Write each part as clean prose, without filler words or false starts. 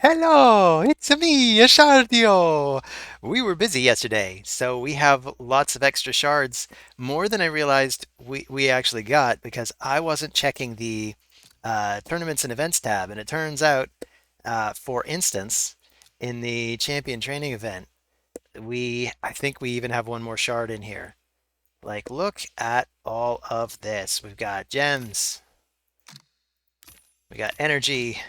Hello, it's me, Ashardio. We were busy yesterday, so we have lots of extra shards, more than I realized we actually got because I wasn't checking the tournaments and events tab, and it turns out, for instance, in the champion training event, I think we even have one more shard in here. Like, look at all of this. We've got gems, we got energy,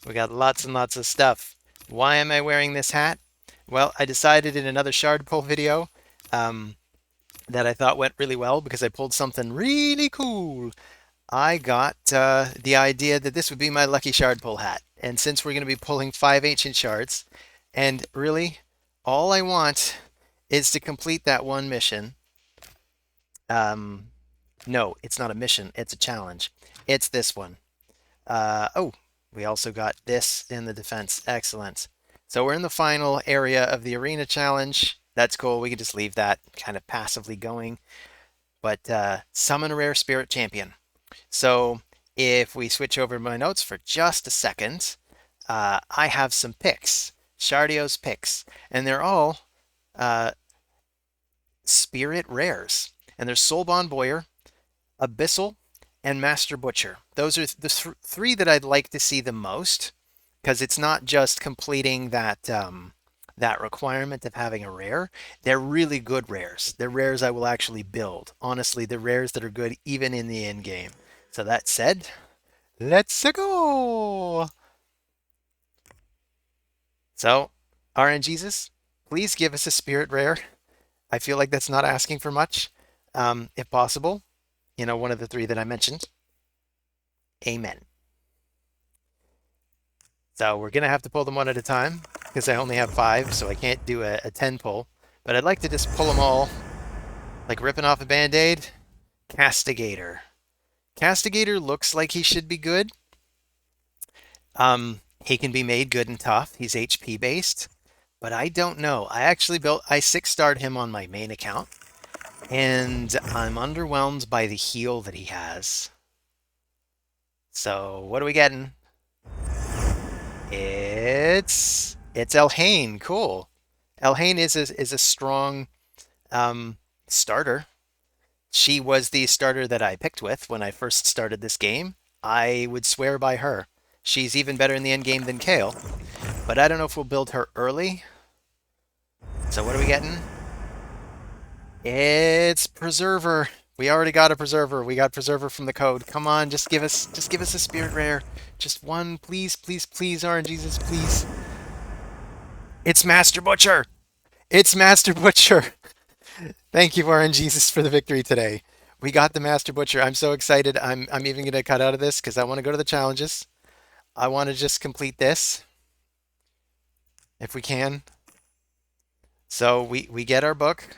we got lots and lots of stuff. Why am I wearing this hat? Well, I decided in another shard pull video um, that I thought went really well because I pulled something really cool. I got the idea that this would be my lucky shard pull hat. And since we're going to be pulling 5 ancient shards, and really, all I want is to complete that one mission. Um, no, it's not a mission, it's a challenge. It's this one. Oh, we also got this in the defense. Excellent. So we're in the final area of the arena challenge. That's cool. We can just leave that kind of passively going. But summon a rare spirit champion. So if we switch over my notes for just a second, I have some picks, Shardio's picks, and they're all uh, spirit rares. And there's Soulbond Boyer, Abyssal, and Master Butcher. Those are the three that I'd like to see the most because it's not just completing that requirement of having a rare. They're really good rares. They're rares I will actually build. Honestly, they're rares that are good even in the end game. So that said, let's go. So, RNGesus, please give us a spirit rare. I feel like that's not asking for much. If possible, one of the three that I mentioned. Amen. So we're going to have to pull them one at a time because I only have 5, so I can't do a 10 pull. But I'd like to just pull them all, like ripping off a band-aid. Castigator. Castigator looks like he should be good. He can be made good and tough. He's HP based, but I don't know. I 6-starred him on my main account, and I'm underwhelmed by the heal that he has. So what are we getting? It's Elhain. Cool. Elhain is a strong starter. She was the starter that I picked with when I first started this game. I would swear by her. She's even better in the end game than Kale, but I don't know if we'll build her early. So what are we getting? It's Preserver. We already got a Preserver. We got Preserver from the code. Come on, just give us a spirit rare. Just one, please, please, please, RNGesus, please. It's Master Butcher. It's Master Butcher. Thank you, RNGesus, for the victory today. We got the Master Butcher. I'm so excited. I'm even gonna cut out of this because I want to go to the challenges. I want to just complete this if we can. So we get our book,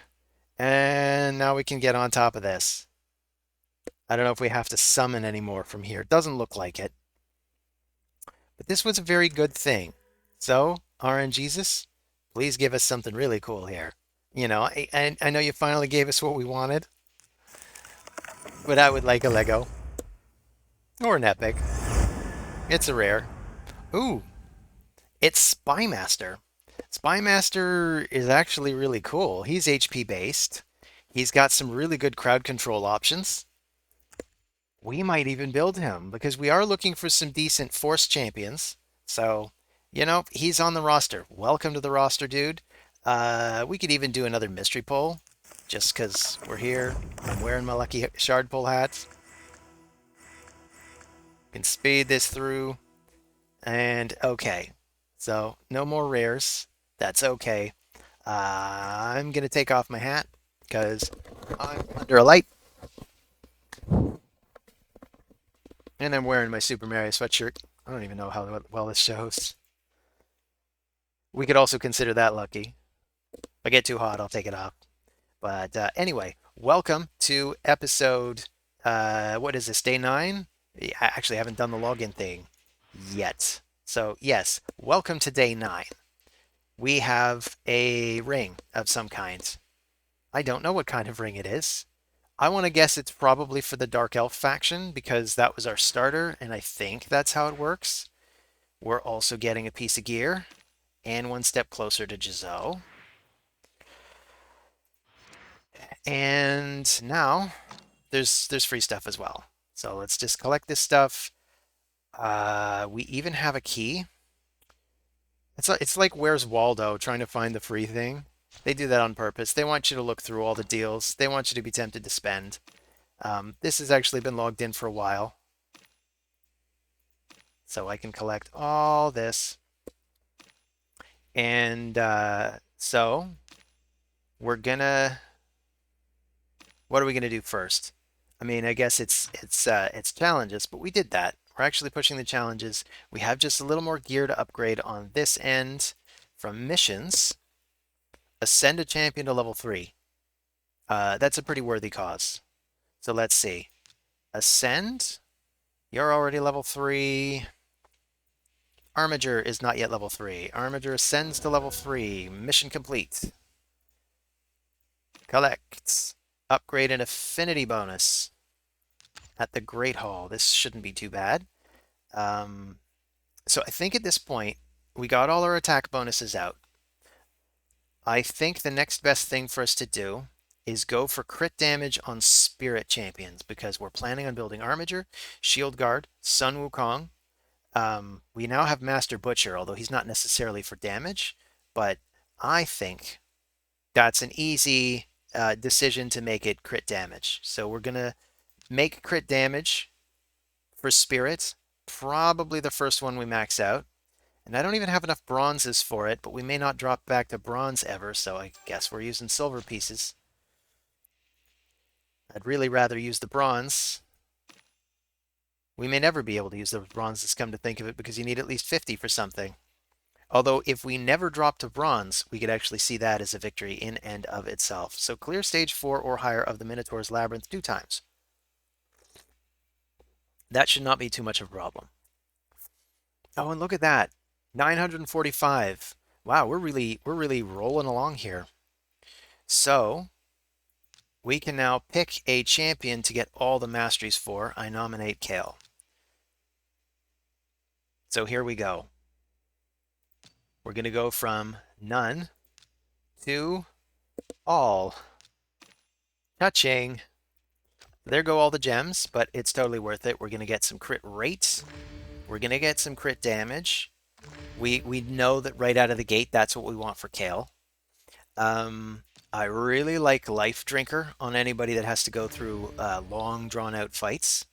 and now we can get on top of this. I don't know if we have to summon anymore from here. It doesn't look like it. But this was a very good thing. So, RNGesus, please give us something really cool here. I know you finally gave us what we wanted, but I would like a Lego or an Epic. It's a rare. Ooh, it's Spymaster. Spymaster is actually really cool. He's HP based. He's got some really good crowd control options. We might even build him because we are looking for some decent Force champions. So, he's on the roster. Welcome to the roster, dude. We could even do another mystery pull just because we're here. I'm wearing my lucky shard pull hat. Can speed this through. And okay. So, no more rares. That's okay. I'm going to take off my hat because I'm under a light. And I'm wearing my Super Mario sweatshirt. I don't even know how well this shows. We could also consider that lucky. If I get too hot, I'll take it off. But anyway, welcome to episode, what is this, day 9? I actually haven't done the login thing yet. So yes, welcome to day 9. We have a ring of some kind. I don't know what kind of ring it is. I want to guess it's probably for the Dark Elf faction because that was our starter, and I think that's how it works. We're also getting a piece of gear and one step closer to Giselle. And now there's free stuff as well. So let's just collect this stuff. We even have a key. It's like Where's Waldo trying to find the free thing. They do that on purpose. They want you to look through all the deals. They want you to be tempted to spend. This has actually been logged in for a while. So I can collect all this. And so we're gonna, what are we gonna do first? I mean, I guess it's challenges, but we did that. We're actually pushing the challenges. We have just a little more gear to upgrade on this end from missions. Ascend a champion to level 3. That's a pretty worthy cause. So let's see. Ascend. You're already level 3. Armiger is not yet level 3. Armiger ascends to level 3. Mission complete. Collect. Upgrade an affinity bonus at the Great Hall. This shouldn't be too bad. So I think at this point, we got all our attack bonuses out. I think the next best thing for us to do is go for crit damage on spirit champions because we're planning on building Armiger, Shield Guard, Sun Wukong. We now have Master Butcher, although he's not necessarily for damage, but I think that's an easy decision to make it crit damage. So we're going to make crit damage for spirits, probably the first one we max out. And I don't even have enough bronzes for it, but we may not drop back to bronze ever, so I guess we're using silver pieces. I'd really rather use the bronze. We may never be able to use the bronzes, come to think of it, because you need at least 50 for something. Although if we never drop to bronze, we could actually see that as a victory in and of itself. So clear stage 4 or higher of the Minotaur's Labyrinth 2 times. That should not be too much of a problem. Oh, and look at that. 945. Wow, we're really rolling along here. So we can now pick a champion to get all the masteries for. I nominate Kale. So here we go. We're going to go from none to all. Touching. There go all the gems, but it's totally worth it. We're going to get some crit rates. We're going to get some crit damage. We know that right out of the gate, that's what we want for Kale. I really like Life Drinker on anybody that has to go through long, drawn-out fights.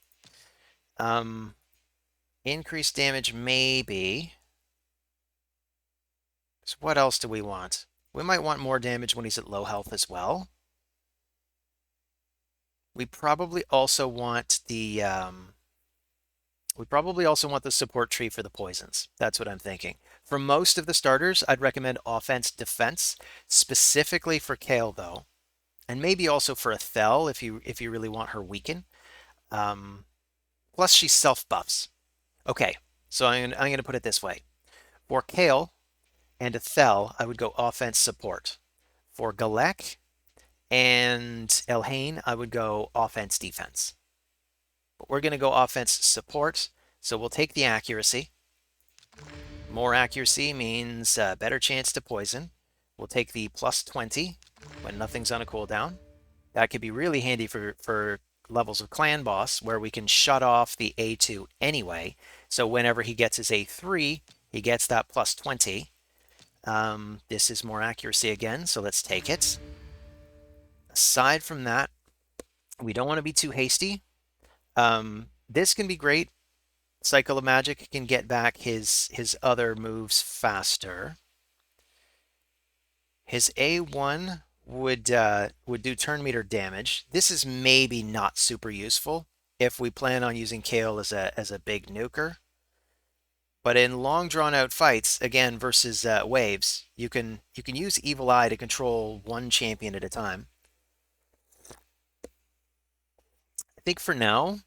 Increased damage, maybe. So what else do we want? We might want more damage when he's at low health as well. We probably also want the support tree for the poisons. That's what I'm thinking. For most of the starters, I'd recommend offense defense, specifically for Kale though, and maybe also for Ethel if you really want her weaken. Plus she's self buffs. Okay, so I'm gonna put it this way: for Kale and Ethel, I would go offense support. For Galek and Elhain, I would go offense defense. But we're going to go offense support, so we'll take the accuracy. More accuracy means better chance to poison. We'll take the plus 20 when nothing's on a cooldown. That could be really handy for levels of clan boss where we can shut off the A2 anyway. So whenever he gets his A3, he gets that plus 20. This is more accuracy again, so let's take it. Aside from that, we don't want to be too hasty. This can be great. Cycle of Magic can get back his other moves faster. His A1 would do turn meter damage. This is maybe not super useful if we plan on using Kale as a big nuker. But in long drawn out fights, again versus waves, you can use Evil Eye to control one champion at a time. I think for now,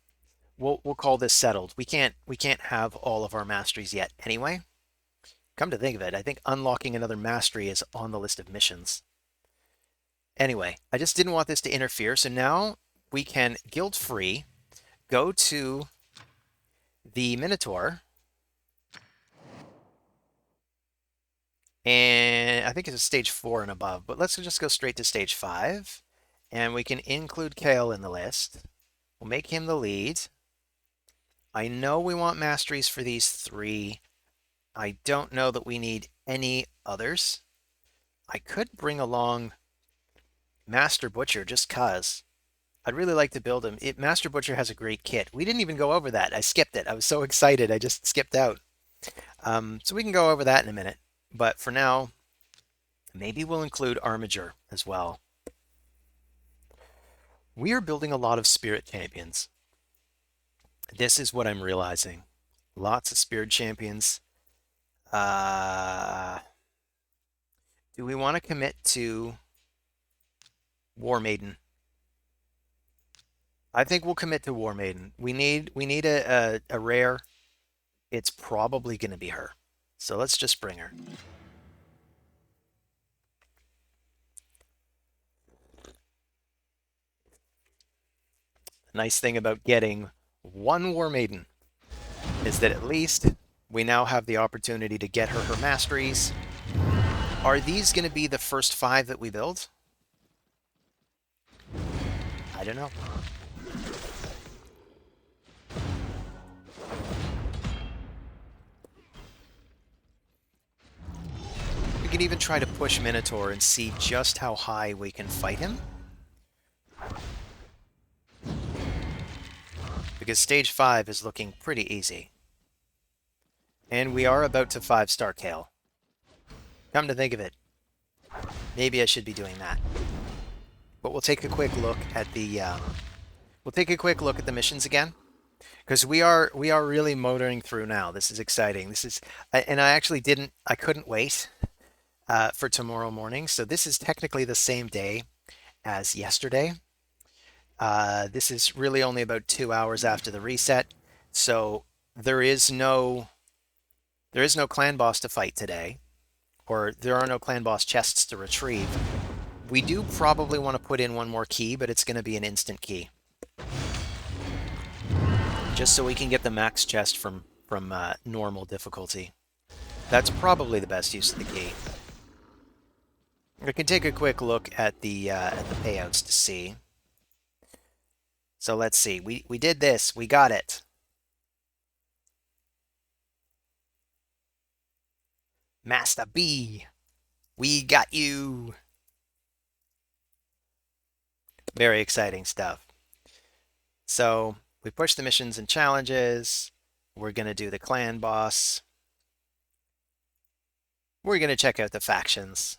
we'll call this settled. We can't have all of our masteries yet anyway. Come to think of it, I think unlocking another mastery is on the list of missions. Anyway, I just didn't want this to interfere, so now we can guilt-free go to the Minotaur And I think it's stage 4 and above, but let's just go straight to stage 5. And we can include Kale in the list. We'll make him the lead. I know we want masteries for these 3. I don't know that we need any others. I could bring along Master Butcher just cuz. I'd really like to build him. Master Butcher has a great kit. We didn't even go over that. I skipped it. I was so excited. I just skipped out. So we can go over that in a minute. But for now, maybe we'll include Armiger as well. We are building a lot of spirit champions. This is what I'm realizing. Lots of spirit champions. Do we want to commit to War Maiden? I think we'll commit to War Maiden. We need a rare. It's probably going to be her. So let's just bring her. The nice thing about getting one War Maiden is that at least we now have the opportunity to get her masteries. Are these going to be the first 5 that we build? I don't know. We can even try to push Minotaur and see just how high we can fight him. Because stage 5 is looking pretty easy. And we are about to 5-star Kale. Come to think of it, maybe I should be doing that. But we'll take a quick look at the missions again, because we are really motoring through now. This is exciting. This is, and I couldn't wait for tomorrow morning. So this is technically the same day as yesterday. This is really only about 2 hours after the reset. So there is no clan boss to fight today, or there are no clan boss chests to retrieve. We do probably want to put in one more key, but it's going to be an instant key. Just so we can get the max chest from normal difficulty. That's probably the best use of the key. I can take a quick look at the payouts to see. So let's see. We did this. We got it. Master B, we got you. Very exciting stuff. So we push the missions and challenges. We're going to do the clan boss. We're going to check out the factions.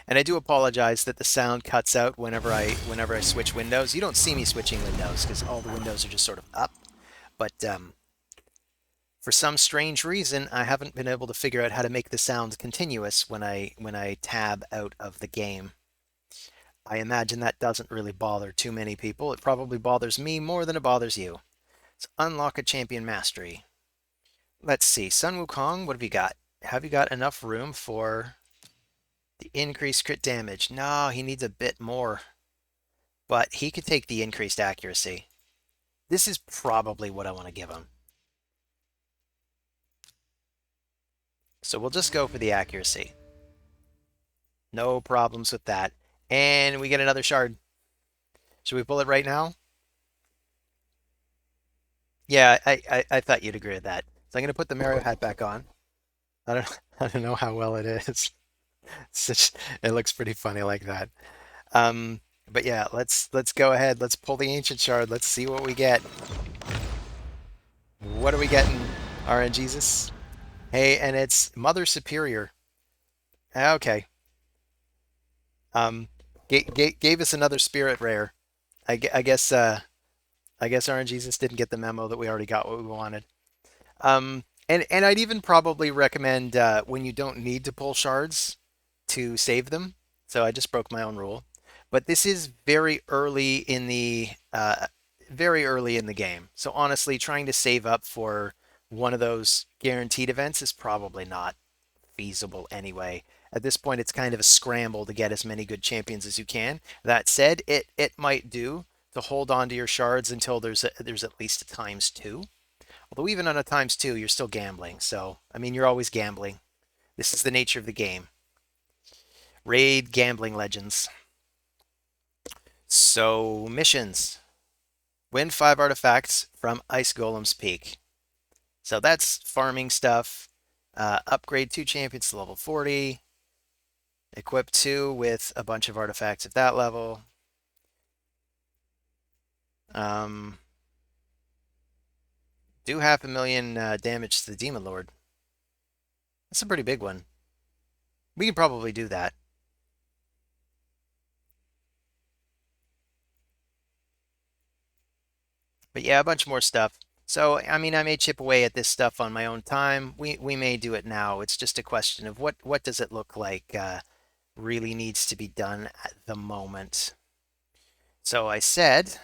And I do apologize that the sound cuts out whenever I switch windows. You don't see me switching windows because all the windows are just sort of up. But for some strange reason, I haven't been able to figure out how to make the sound continuous when I tab out of the game. I imagine that doesn't really bother too many people. It probably bothers me more than it bothers you. Let's unlock a champion mastery. Let's see. Sun Wukong, what have you got? Have you got enough room for the increased crit damage? No, he needs a bit more. But he could take the increased accuracy. This is probably what I want to give him. So we'll just go for the accuracy. No problems with that. And we get another shard. Should we pull it right now? Yeah, I thought you'd agree with that. So I'm going to put the Mario hat back on. I don't know how well it is. It looks pretty funny like that. But yeah, let's go ahead. Let's pull the ancient shard. Let's see what we get. What are we getting, RNGesus? Hey, and it's Mother Superior. Okay. Gave us another spirit rare. I guess RNGesus didn't get the memo that we already got what we wanted. And I'd even probably recommend when you don't need to pull shards to save them. So I just broke my own rule. But this is very early in the game. So honestly, trying to save up for one of those guaranteed events is probably not feasible anyway. At this point, it's kind of a scramble to get as many good champions as you can. That said, it might do to hold on to your shards until there's at least a ×2. Although even on a times 2, you're still gambling. So, I mean, you're always gambling. This is the nature of the game. Raid Gambling Legends. So, missions. Win 5 artifacts from Ice Golem's Peak. So that's farming stuff. Upgrade 2 champions to level 40. Equip 2 with a bunch of artifacts at that level. Do 500,000 damage to the Demon Lord. That's a pretty big one. We can probably do that. But yeah, a bunch more stuff. So, I mean, I may chip away at this stuff on my own time. We may do it now. It's just a question of what does it look like really needs to be done at the moment. So I said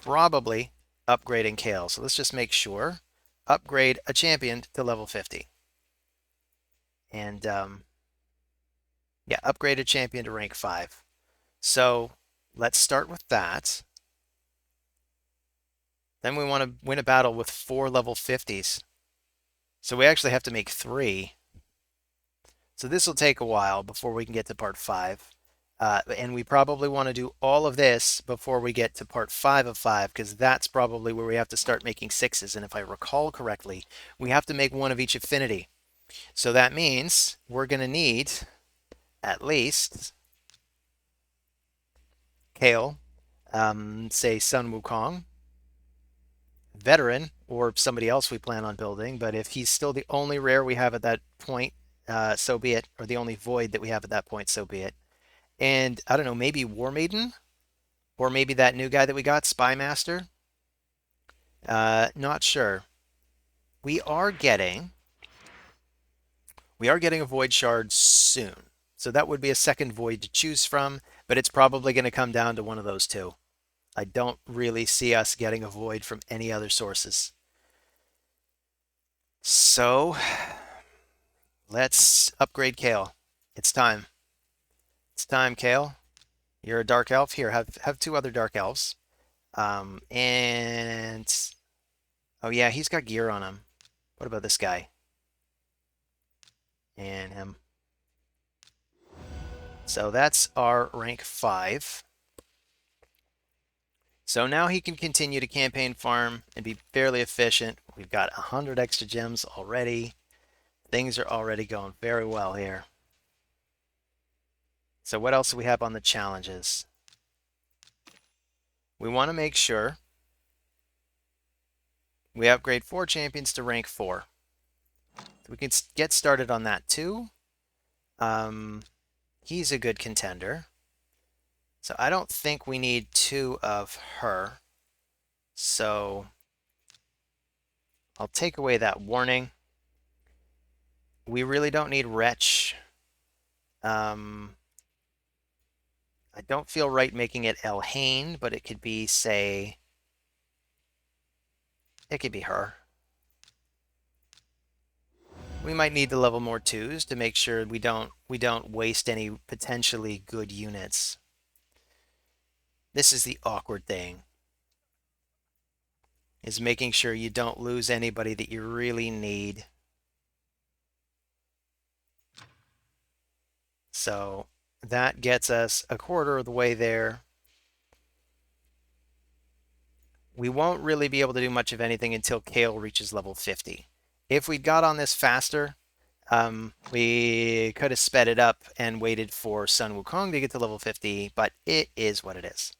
probably upgrading Kale. So let's just make sure. Upgrade a champion to level 50. And yeah, upgrade a champion to rank 5. So let's start with that. Then we want to win a battle with 4 level 50s. So we actually have to make 3. So this will take a while before we can get to part 5. And we probably want to do all of this before we get to part 5 of 5, because that's probably where we have to start making 6s. And if I recall correctly, we have to make 1 of each affinity. So that means we're going to need at least Kale, say Sun Wukong, Veteran, or somebody else we plan on building. But if he's still the only rare we have at that point, so be it. Or the only void that we have at that point, so be it. And I don't know, maybe War Maiden? Or maybe that new guy that we got, Spy Master? Not sure. We are getting a Void Shard soon. So that would be a second Void to choose from, but it's probably going to come down to one of those two. I don't really see us getting a Void from any other sources. So let's upgrade Kale. It's time. It's time, Kale. You're a Dark Elf. Here, have 2 other Dark Elves. And oh yeah, he's got gear on him. What about this guy? And him. So that's our rank 5. So now he can continue to campaign farm and be fairly efficient. We've got 100 extra gems already. Things are already going very well here. So what else do we have on the challenges? We want to make sure we upgrade 4 champions to rank 4. We can get started on that too. He's a good contender. So I don't think we need 2 of her. So I'll take away that warning. We really don't need Wretch. I don't feel right making it Elhain, but it could be, say, it could be her. We might need to level more 2s to make sure we don't waste any potentially good units. This is the awkward thing, is making sure you don't lose anybody that you really need. So that gets us a quarter of the way there. We won't really be able to do much of anything until Kale reaches level 50. If we got on this faster, we could have sped it up and waited for Sun Wukong to get to level 50, but it is what it is.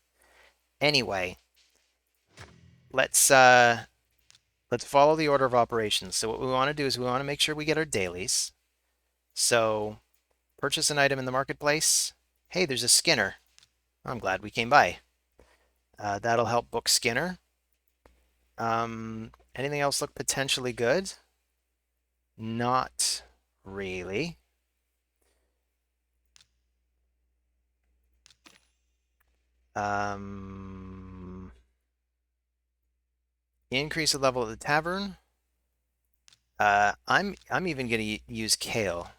Anyway, let's follow the order of operations. So what we want to do is we want to make sure we get our dailies. So purchase an item in the marketplace. Hey, there's a Skinner. I'm glad we came by. That'll help book Skinner. Anything else look potentially good? Not really. Increase the level of the tavern. I'm even going to use Kale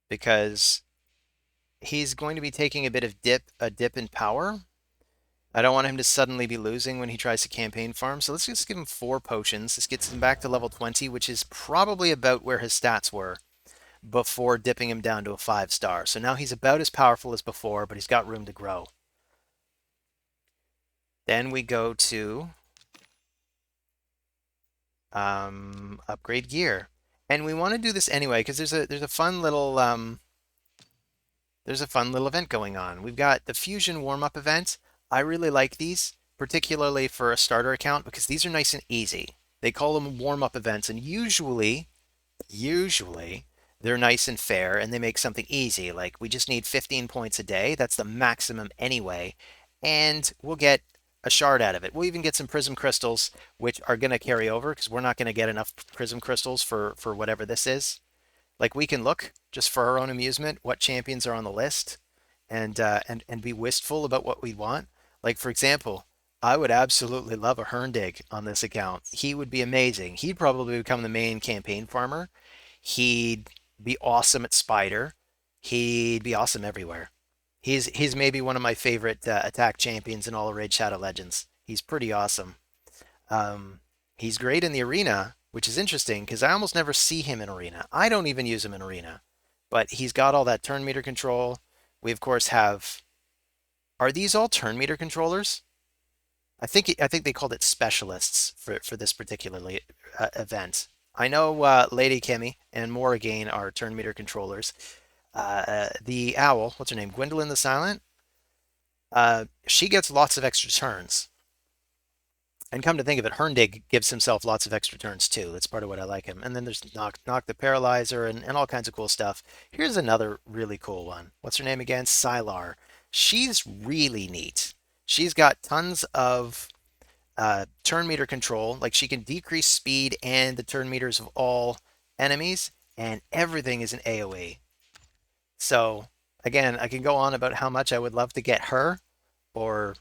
because he's going to be taking a dip in power. I don't want him to suddenly be losing when he tries to campaign farm, so let's just give him 4 potions. This gets him back to level 20, which is probably about where his stats were before dipping him down to a 5-star. So now he's about as powerful as before, but he's got room to grow. Then we go to upgrade gear. And we want to do this anyway because there's a fun little event going on. We've got the Fusion warm-up event. I really like these, particularly for a starter account, because these are nice and easy. They call them warm-up events, and usually they're nice and fair, and they make something easy. Like we just need 15 points a day. That's the maximum anyway, and we'll get a shard out of it. We'll even get some prism crystals, which are going to carry over because we're not going to get enough prism crystals for whatever this is. Like we can look just for our own amusement what champions are on the list and be wistful about what we want. Like for example, I would absolutely love a Herndig on this account. He would be amazing. He'd probably become the main campaign farmer. He'd be awesome at Spider. He'd be awesome everywhere. He's maybe one of my favorite attack champions in all of Raid Shadow Legends. He's pretty awesome. Um, he's great in the arena, which is interesting because I almost never see him in arena. I don't even use him in arena, but he's got all that turn meter control. We of course have. Are these all turn meter controllers? I think they called it specialists for this particular event. I know Lady Kimmy and Morrigan are turn meter controllers. The owl, what's her name? Gwendolyn the Silent. She gets lots of extra turns. And come to think of it, Herndig gives himself lots of extra turns too. That's part of what I like him. And then there's Knock the Paralyzer and all kinds of cool stuff. Here's another really cool one. What's her name again? Sylar. She's really neat. She's got tons of turn meter control. Like she can decrease speed and the turn meters of all enemies, and everything is an AoE. So again, I can go on about how much I would love to get her, or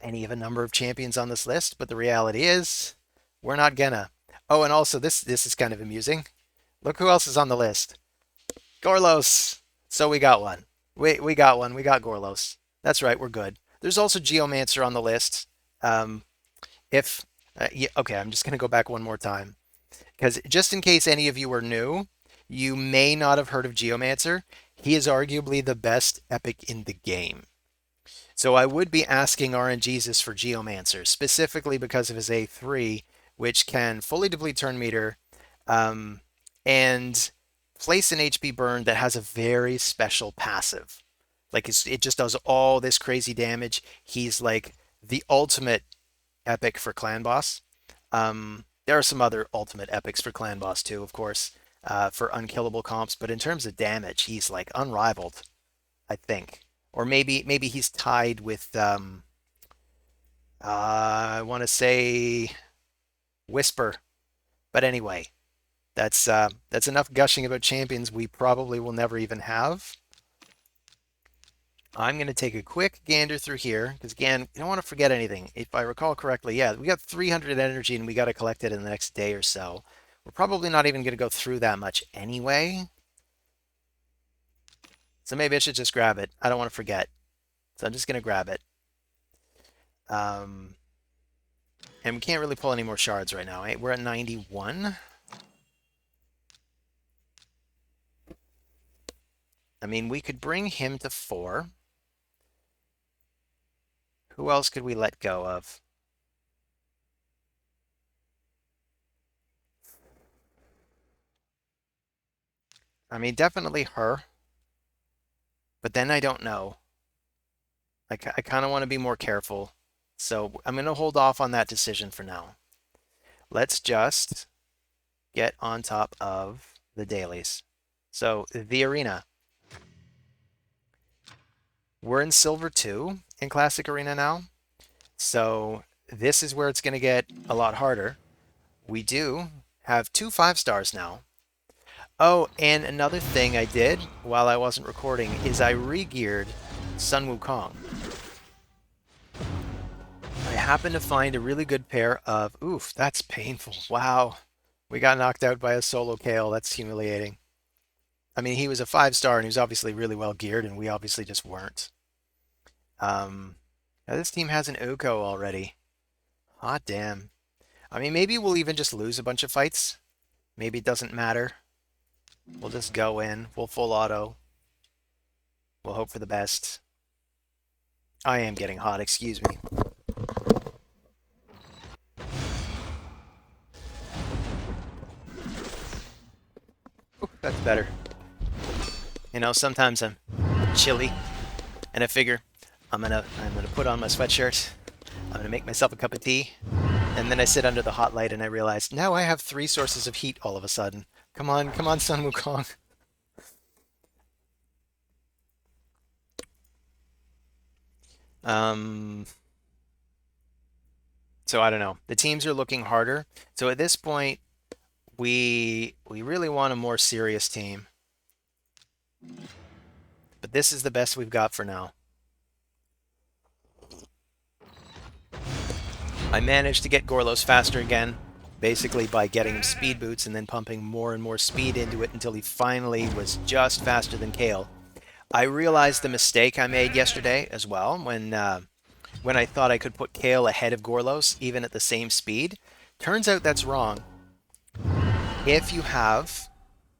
any of a number of champions on this list, but the reality is we're not gonna. Oh, and also this is kind of amusing. Look who else is on the list. Gorlos. So we got one. We got one. We got Gorlos. That's right, we're good. There's also Geomancer on the list. Um, if yeah, okay, I'm just gonna go back one more time because just in case any of you are new, you may not have heard of Geomancer. He is arguably the best epic in the game. So I would be asking RNGesus for Geomancer, specifically because of his A3, which can fully deplete turn meter um, and place an HP burn that has a very special passive. Like it just does all this crazy damage. He's like the ultimate epic for clan boss. There are some other ultimate epics for clan boss too, of course, for unkillable comps. But in terms of damage, he's like unrivaled, I think. Or maybe he's tied with I want to say Whisper. But anyway, that's enough gushing about champions we probably will never even have. I'm going to take a quick gander through here because again, you don't want to forget anything. If I recall correctly, yeah, we got 300 energy and we got to collect it in the next day or so. We're probably not even going to go through that much anyway. So maybe I should just grab it. I don't want to forget. So I'm just going to grab it. And we can't really pull any more shards right now. We're at 91. I mean, we could bring him to 4. Who else could we let go of? I mean, definitely her. But then I don't know. I kind of want to be more careful. So I'm going to hold off on that decision for now. Let's just get on top of the dailies. So the arena. We're in Silver 2 in Classic Arena now. So this is where it's going to get a lot harder. We do have 2 5-stars now. Oh, and another thing I did while I wasn't recording is I re-geared Sun Wukong. I happened to find a really good pair of... Oof, that's painful. Wow. We got knocked out by a solo KO. That's humiliating. I mean, he was a 5-star and he was obviously really well geared and we obviously just weren't. And Now this team has an Uko already. Hot damn. I mean, maybe we'll even just lose a bunch of fights. Maybe it doesn't matter. We'll just go in. We'll full auto. We'll hope for the best. I am getting hot, excuse me. Ooh, that's better. You know, sometimes I'm chilly and I figure I'm gonna put on my sweatshirt. I'm gonna make myself a cup of tea. And then I sit under the hot light and I realize now I have three sources of heat all of a sudden. Come on, Sun Wukong. Um, so I don't know. The teams are looking harder. So at this point, we really want a more serious team. But this is the best we've got for now. I managed to get Gorlos faster again, basically by getting him speed boots and then pumping more and more speed into it until he finally was just faster than Kale. I realized the mistake I made yesterday as well when I thought I could put Kale ahead of Gorlos even at the same speed. Turns out that's wrong. If you have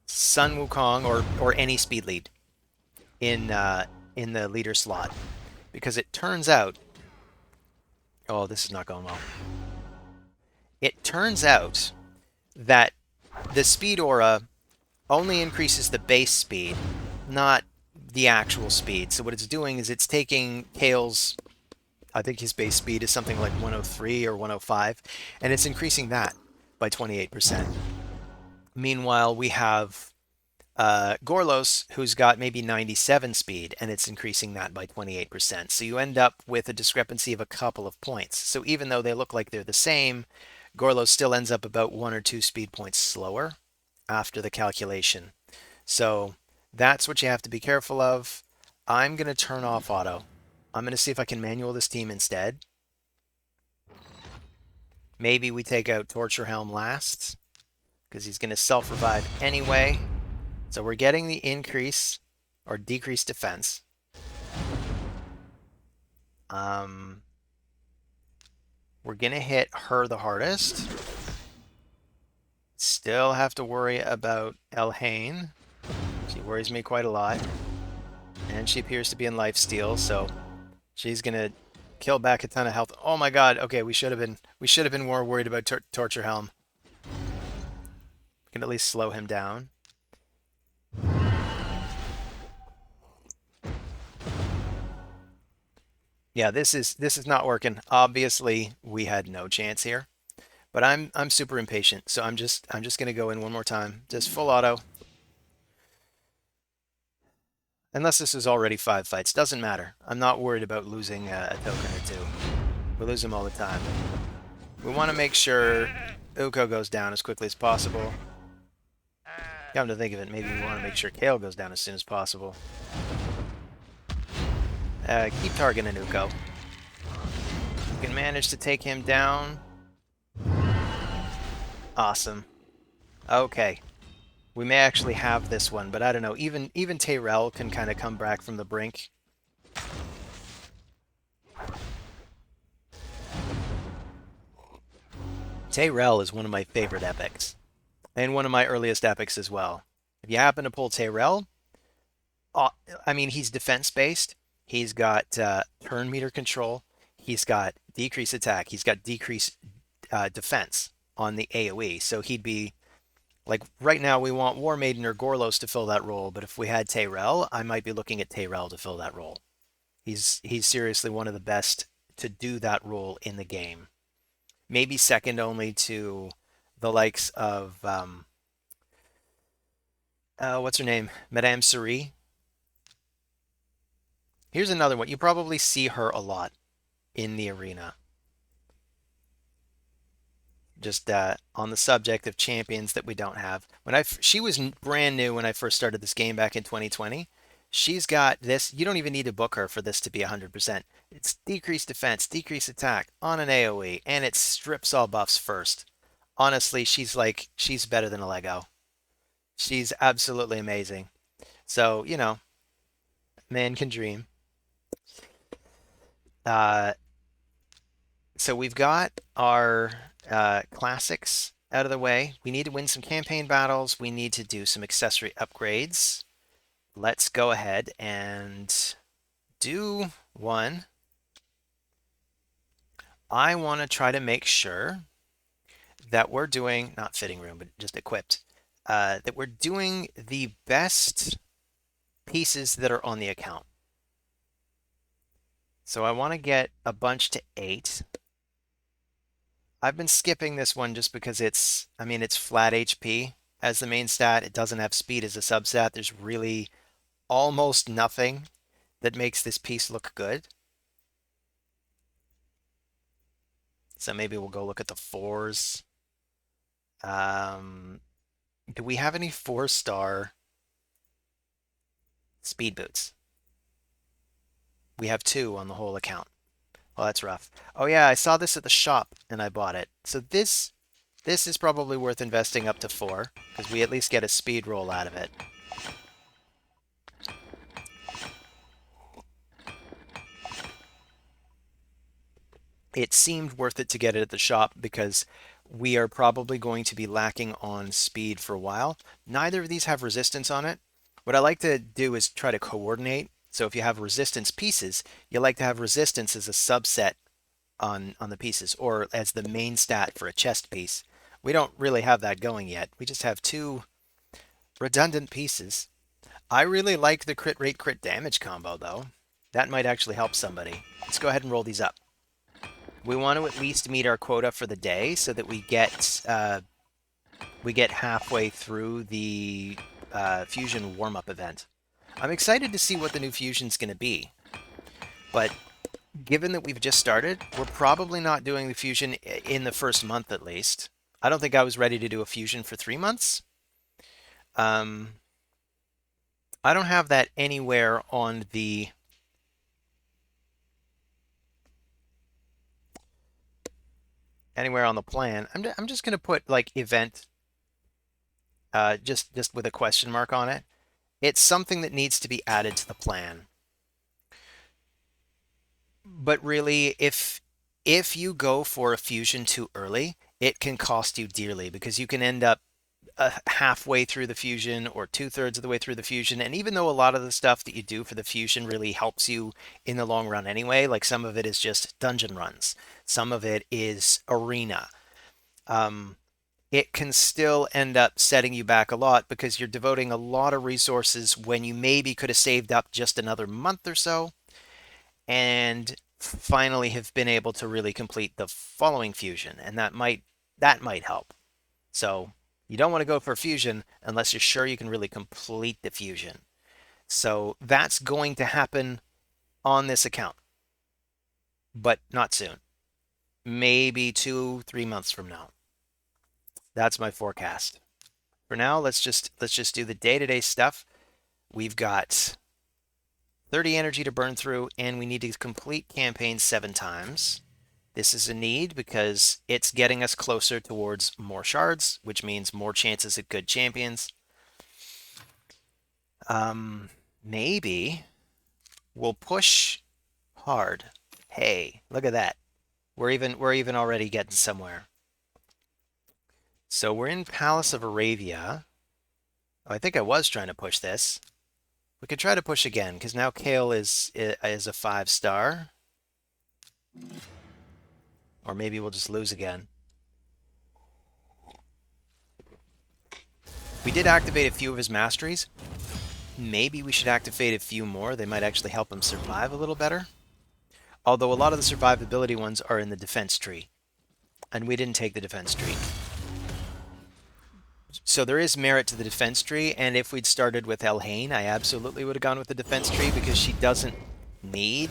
Sun Wukong or any speed lead in the leader slot, because it turns out, oh, this is not going well. It turns out that the speed aura only increases the base speed, not the actual speed. So what it's doing is it's taking Kale's, I think his base speed is something like 103 or 105, and it's increasing that by 28%. Meanwhile, we have Gorlos, who's got maybe 97 speed, and it's increasing that by 28%. So you end up with a discrepancy of a couple of points. So even though they look like they're the same, Gorlos still ends up about 1 or 2 speed points slower after the calculation. So that's what you have to be careful of. I'm going to turn off auto. I'm going to see if I can manual this team instead. Maybe we take out Torture Helm last, because he's going to self-revive anyway. So we're getting the increase or decreased defense. We're going to hit her the hardest. Still have to worry about Elhain. She worries me quite a lot. And she appears to be in lifesteal, so she's going to kill back a ton of health. Oh my god. Okay, we should have been more worried about Torture Helm. We can at least slow him down. Yeah, this is not working. Obviously, we had no chance here. But I'm super impatient, so I'm just gonna go in one more time. Just full auto. Unless this is already 5 fights. Doesn't matter. I'm not worried about losing a token or two. We lose them all the time. We want to make sure Uko goes down as quickly as possible. Come to think of it, maybe we want to make sure Kale goes down as soon as possible. Keep targeting Uko. We can manage to take him down. Awesome. Okay. We may actually have this one, but I don't know. Even Tyrell can kind of come back from the brink. Tyrell is one of my favorite epics. And one of my earliest epics as well. If you happen to pull Tyrell, I mean, he's defense-based. He's got turn meter control. He's got decreased attack. He's got decreased defense on the AoE. So he'd be, like, right now we want War Maiden or Gorlos to fill that role, but if we had Tyrell, I might be looking at Tyrell to fill that role. He's seriously one of the best to do that role in the game. Maybe second only to the likes of what's her name? Madame Cerie. Here's another one. You probably see her a lot in the arena. Just on the subject of champions that we don't have. She was brand new when I first started this game back in 2020. She's got this. You don't even need to book her for this to be 100%. It's decreased defense, decreased attack on an AoE, and it strips all buffs first. Honestly, she's better than a Lego. She's absolutely amazing. So, you know, man can dream. Uh, so we've got our classics out of the way. We need to win some campaign battles. We need to do some accessory upgrades. Let's go ahead and do one. I want to try to make sure that we're doing, not fitting room, but just equipped, that we're doing the best pieces that are on the account. So I want to get a bunch to 8. I've been skipping this one just because it's flat HP as the main stat. It doesn't have speed as a substat. There's really almost nothing that makes this piece look good. So maybe we'll go look at the 4s. Do we have any 4-star speed boots? We have 2 on the whole account. Well, that's rough. Oh yeah, I saw this at the shop and I bought it. So this is probably worth investing up to 4 because we at least get a speed roll out of it. It seemed worth it to get it at the shop because we are probably going to be lacking on speed for a while. Neither of these have resistance on it. What I like to do is try to coordinate. So if you have resistance pieces, you like to have resistance as a subset on the pieces or as the main stat for a chest piece. We don't really have that going yet. We just have 2 redundant pieces. I really like the crit rate crit damage combo though. That might actually help somebody. Let's go ahead and roll these up. We want to at least meet our quota for the day so that we get halfway through the fusion warm-up event. I'm excited to see what the new fusion's going to be, but given that we've just started, we're probably not doing the fusion in the first month at least. I don't think I was ready to do a fusion for 3 months. I don't have that anywhere on the plan. I'm just going to put like event just with a question mark on it. It's something that needs to be added to the plan. But really, if you go for a fusion too early, it can cost you dearly because you can end up halfway through the fusion or 2/3 of the way through the fusion. And even though a lot of the stuff that you do for the fusion really helps you in the long run anyway, like some of it is just dungeon runs, some of it is arena. It can still end up setting you back a lot because you're devoting a lot of resources when you maybe could have saved up just another month or so and finally have been able to really complete the following fusion, and that might help. So you don't want to go for fusion unless you're sure you can really complete the fusion. So that's going to happen on this account, but not soon. Maybe 2-3 months from now. That's my forecast. For now, let's just do the day-to-day stuff. We've got 30 energy to burn through, and we need to complete campaigns 7 times. This is a need because it's getting us closer towards more shards, which means more chances at good champions. Maybe we'll push hard. Hey, look at that. We're even already getting somewhere. So we're in Palace of Aravia. Oh, I think I was trying to push this. We could try to push again because now Kale is a 5-star. Or maybe we'll just lose again. We did activate a few of his masteries. Maybe we should activate a few more. They might actually help him survive a little better. Although a lot of the survivability ones are in the defense tree. And we didn't take the defense tree. So there is merit to the defense tree, and if we'd started with Elhain, I absolutely would have gone with the defense tree because she doesn't need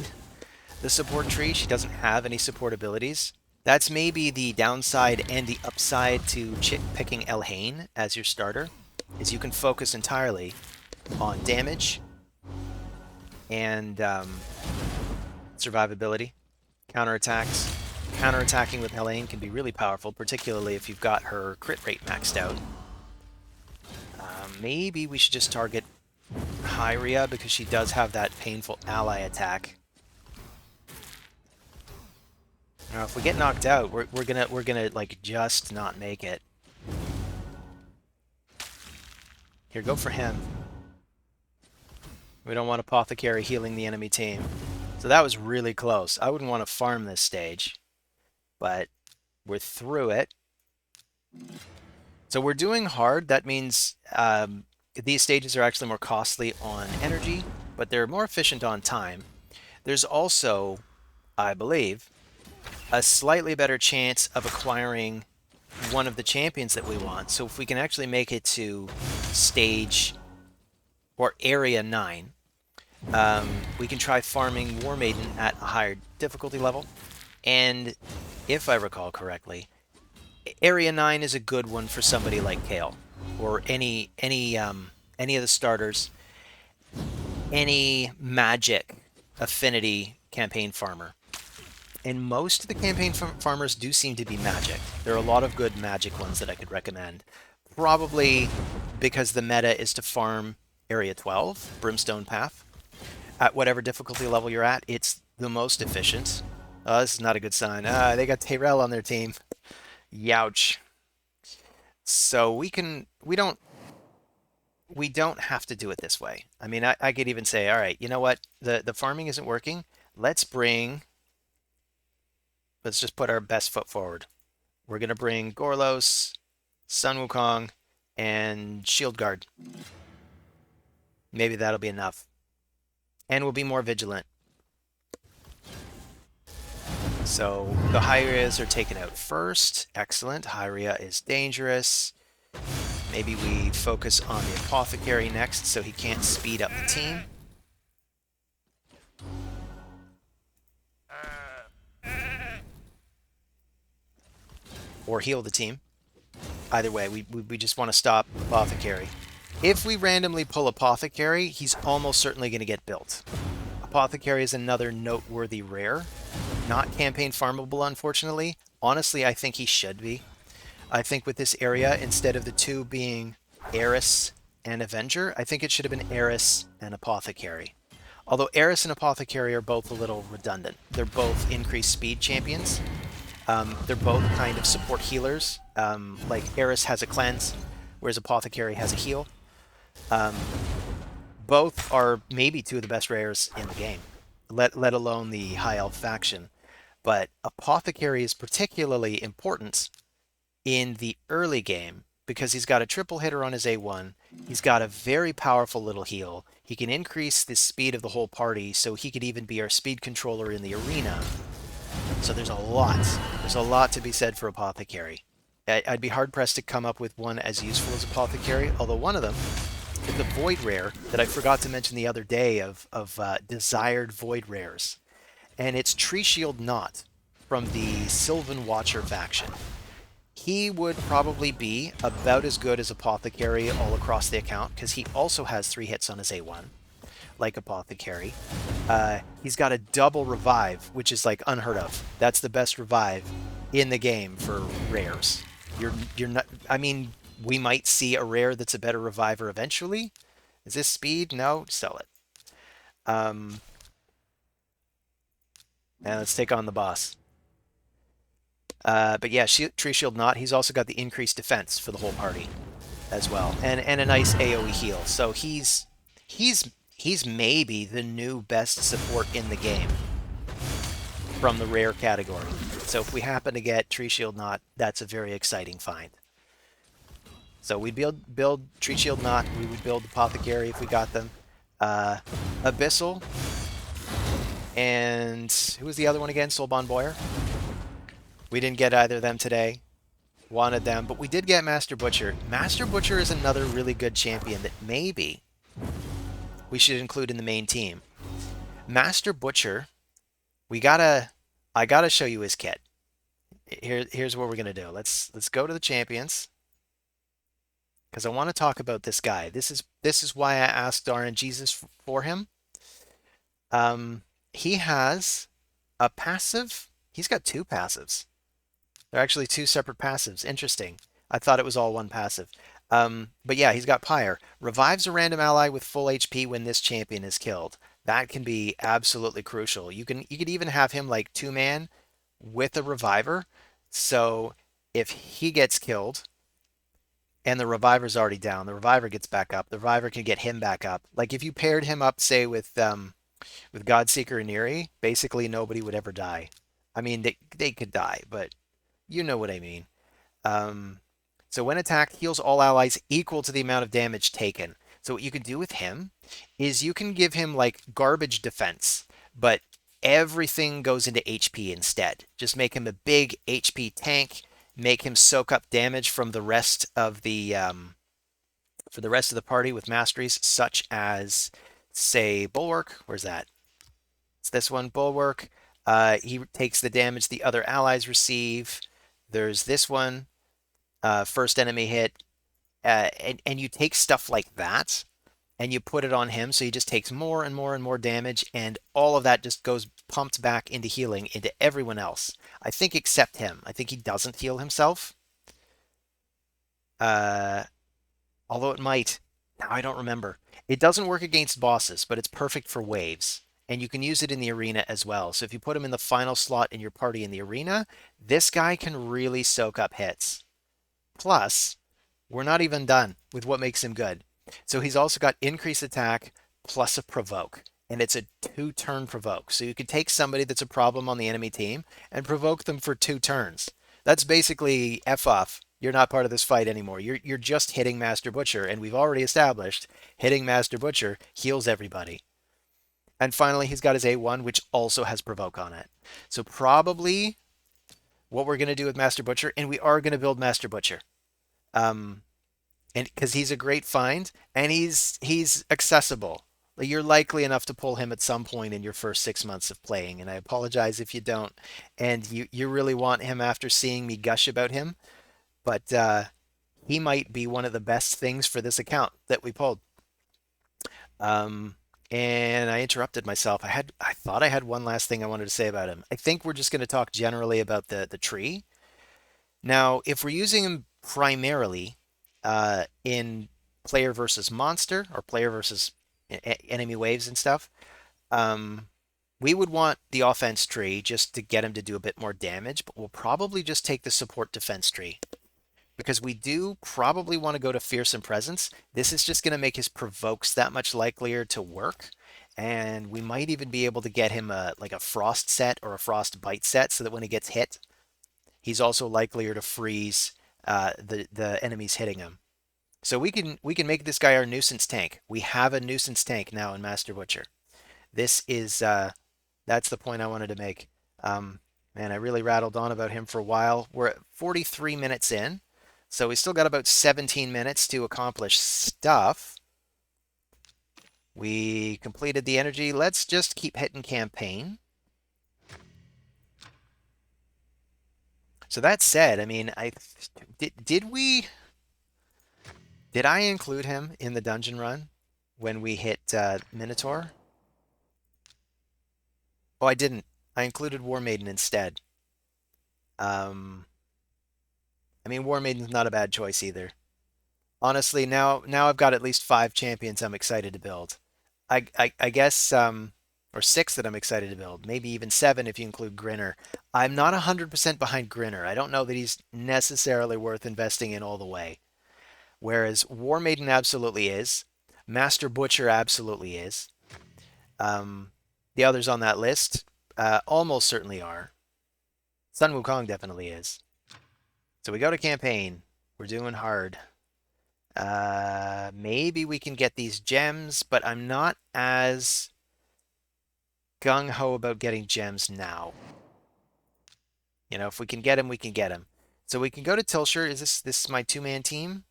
the support tree. She doesn't have any support abilities. That's maybe the downside and the upside to picking Elhain as your starter, is you can focus entirely on damage and survivability, counterattacks. Counterattacking with Elhain can be really powerful, particularly if you've got her crit rate maxed out. Maybe we should just target Hyria because she does have that painful ally attack. Now, if we get knocked out, we're gonna like just not make it. Here, go for him. We don't want Apothecary healing the enemy team. So that was really close. I wouldn't want to farm this stage, but we're through it. So we're doing hard. That means these stages are actually more costly on energy, but they're more efficient on time. There's also, I believe, a slightly better chance of acquiring one of the champions that we want. So if we can actually make it to stage or area 9, we can try farming War Maiden at a higher difficulty level. And if I recall correctly, area 9 is a good one for somebody like Kale or any of the starters, any magic affinity campaign farmer. And most of the campaign farmers do seem to be magic. There are a lot of good magic ones that I could recommend. Probably because the meta is to farm Area 12, Brimstone Path. At whatever difficulty level you're at, it's the most efficient. This is not a good sign. They got Tyrell on their team. Youch. So we don't have to do it this way. I mean, I could even say, all right, you know what? The farming isn't working. Let's just put our best foot forward. We're going to bring Gorlos, Sun Wukong, and Shield Guard. Maybe that'll be enough. And we'll be more vigilant. So the Hyrias are taken out first. Excellent. Hyria is dangerous. Maybe we focus on the Apothecary next so he can't speed up the team. Or heal the team. Either way, we just want to stop Apothecary. If we randomly pull Apothecary, he's almost certainly going to get built. Apothecary is another noteworthy rare. Not campaign farmable, unfortunately. Honestly, I think he should be. I think with this area, instead of the two being Eris and Avenger, I think it should have been Eris and Apothecary. Although Eris and Apothecary are both a little redundant. They're both increased speed champions. They're both kind of support healers. Like Eris has a cleanse, whereas Apothecary has a heal. Both are maybe two of the best rares in the game, let alone the High Elf faction. But Apothecary is particularly important in the early game because he's got a triple hitter on his A1. He's got a very powerful little heal. He can increase the speed of the whole party, so he could even be our speed controller in the arena. So there's a lot to be said for Apothecary. I'd be hard-pressed to come up with one as useful as Apothecary, although one of them is the Void Rare that I forgot to mention the other day of desired Void Rares. And it's Tree Shield Knot from the Sylvan Watcher faction. He would probably be about as good as Apothecary all across the account because he also has 3 hits on his A1, like Apothecary. He's got a double revive, which is like unheard of. That's the best revive in the game for rares. You're not. I mean, we might see a rare that's a better reviver eventually. Is this speed? No, sell it. And let's take on the boss. But yeah, Tree Shield Knot. He's also got the increased defense for the whole party as well, and a nice AOE heal. So he's maybe the new best support in the game from the rare category. So if we happen to get Tree Shield Knot, that's a very exciting find. So we'd build Tree Shield Knot. We would build Apothecary if we got them. Abyssal. And who was the other one again? Soulbond Boyer. We didn't get either of them today. Wanted them, but we did get Master Butcher. Master Butcher is another really good champion that maybe we should include in the main team. Master Butcher, I gotta show you his kit. Here's what we're gonna do. Let's go to the champions because I want to talk about this guy. This is why I asked RNGesus for him. He has a passive. He's got 2 passives. They're actually 2 separate passives. Interesting. I thought it was all one passive. But yeah, he's got Pyre. Revives a random ally with full HP when this champion is killed. That can be absolutely crucial. You could even have him like 2-man with a reviver. So if he gets killed and the reviver's already down, the reviver gets back up. The reviver can get him back up. Like if you paired him up, say with Godseeker and Eerie, basically nobody would ever die. I mean, they could die, but you know what I mean. Um, so when attacked, heals all allies equal to the amount of damage taken. So what you can do with him is you can give him like garbage defense, but everything goes into HP instead. Just make him a big HP tank. Make him soak up damage from the rest of the for the rest of the party with masteries such as, say, Bulwark. Where's that? It's this one, Bulwark. He takes the damage the other allies receive. There's this one, first enemy hit, and you take stuff like that and you put it on him, so he just takes more and more and more damage, and all of that just goes pumped back into healing into everyone else. I think except him. I think he doesn't heal himself. Uh, Although it might. Now I don't remember. It doesn't work against bosses, but it's perfect for waves. And you can use it in the arena as well. So if you put him in the final slot in your party in the arena, this guy can really soak up hits. Plus, we're not even done with what makes him good. So he's also got increased attack plus a provoke. And it's a 2-turn provoke. So you could take somebody that's a problem on the enemy team and provoke them for 2 turns. That's basically F off. You're not part of this fight anymore. You're just hitting Master Butcher, and we've already established hitting Master Butcher heals everybody. And finally, he's got his A1, which also has provoke on it. So probably what we're going to do with Master Butcher, and we are going to build Master Butcher. Um, and because he's a great find and he's accessible. You're likely enough to pull him at some point in your first 6 months of playing, and I apologize if you don't, and you really want him after seeing me gush about him, but he might be one of the best things for this account that we pulled. Um, and I interrupted myself. I thought I had one last thing I wanted to say about him. I think we're just going to talk generally about the tree. Now, if we're using him primarily in player versus monster or player versus enemy waves and stuff, um, we would want the offense tree just to get him to do a bit more damage, but we'll probably just take the support defense tree because we do probably want to go to fearsome presence. This is just going to make his provokes that much likelier to work. And we might even be able to get him like a frost set or a frost bite set so that when he gets hit, he's also likelier to freeze the enemies hitting him. So we can make this guy our nuisance tank. We have a nuisance tank now in Master Butcher. This is that's the point I wanted to make. Man, I really rattled on about him for a while. We're at 43 minutes in, so we still got about 17 minutes to accomplish stuff. We completed the energy. Let's just keep hitting campaign. So that said, I mean, did I include him in the dungeon run when we hit Minotaur? Oh, I didn't. I included War Maiden instead. Um, I mean, War Maiden's not a bad choice either. Honestly, now I've got at least 5 champions I'm excited to build. I guess or 6 that I'm excited to build. Maybe even 7 if you include Grinner. I'm not 100% behind Grinner. I don't know that he's necessarily worth investing in all the way. Whereas War Maiden absolutely is. Master Butcher absolutely is. Um, the others on that list almost certainly are. Sun Wukong definitely is. So we go to campaign. We're doing hard. Maybe we can get these gems, but I'm not as gung-ho about getting gems now. You know, if we can get them, we can get them. So we can go to Tilshire. Is this my 2-man team?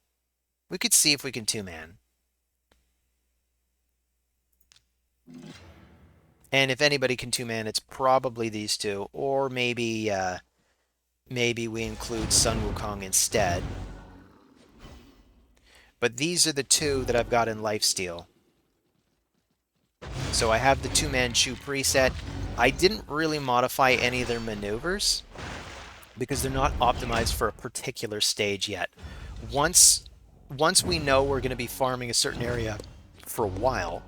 We could see if we can 2-man. And if anybody can 2-man, it's probably these two. Or maybe maybe we include Sun Wukong instead. But these are the 2 that I've got in lifesteal. So I have the 2-man Chu preset. I didn't really modify any of their maneuvers because they're not optimized for a particular stage yet. Once we know we're going to be farming a certain area for a while,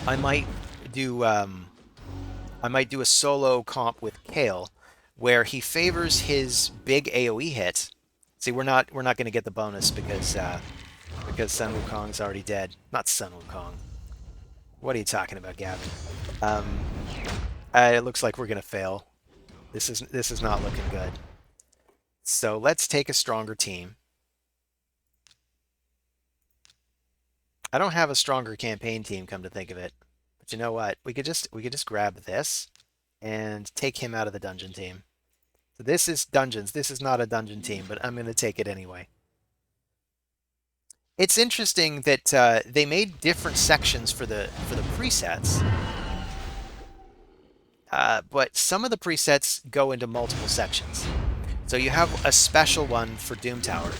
I might do a solo comp with Kale, where he favors his big AoE hit. See, we're not going to get the bonus because Sun Wukong's already dead. Not Sun Wukong. What are you talking about, Gavin? Um, it looks like we're going to fail. This is not looking good. So let's take a stronger team. I don't have a stronger campaign team, come to think of it. But you know what? We could just grab this and take him out of the dungeon team. So this is dungeons. This is not a dungeon team, but I'm going to take it anyway. It's interesting that they made different sections for the presets, but some of the presets go into multiple sections. So you have a special one for Doom Tower,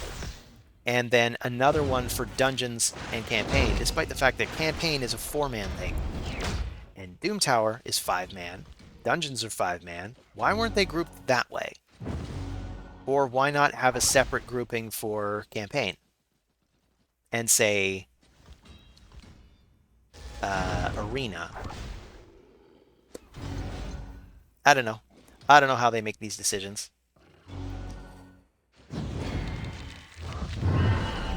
and then another one for dungeons and campaign, despite the fact that campaign is a 4-man thing, and Doom Tower is 5-man, dungeons are 5-man. Why weren't they grouped that way? Or why not have a separate grouping for campaign and say arena? I don't know. I don't know how they make these decisions.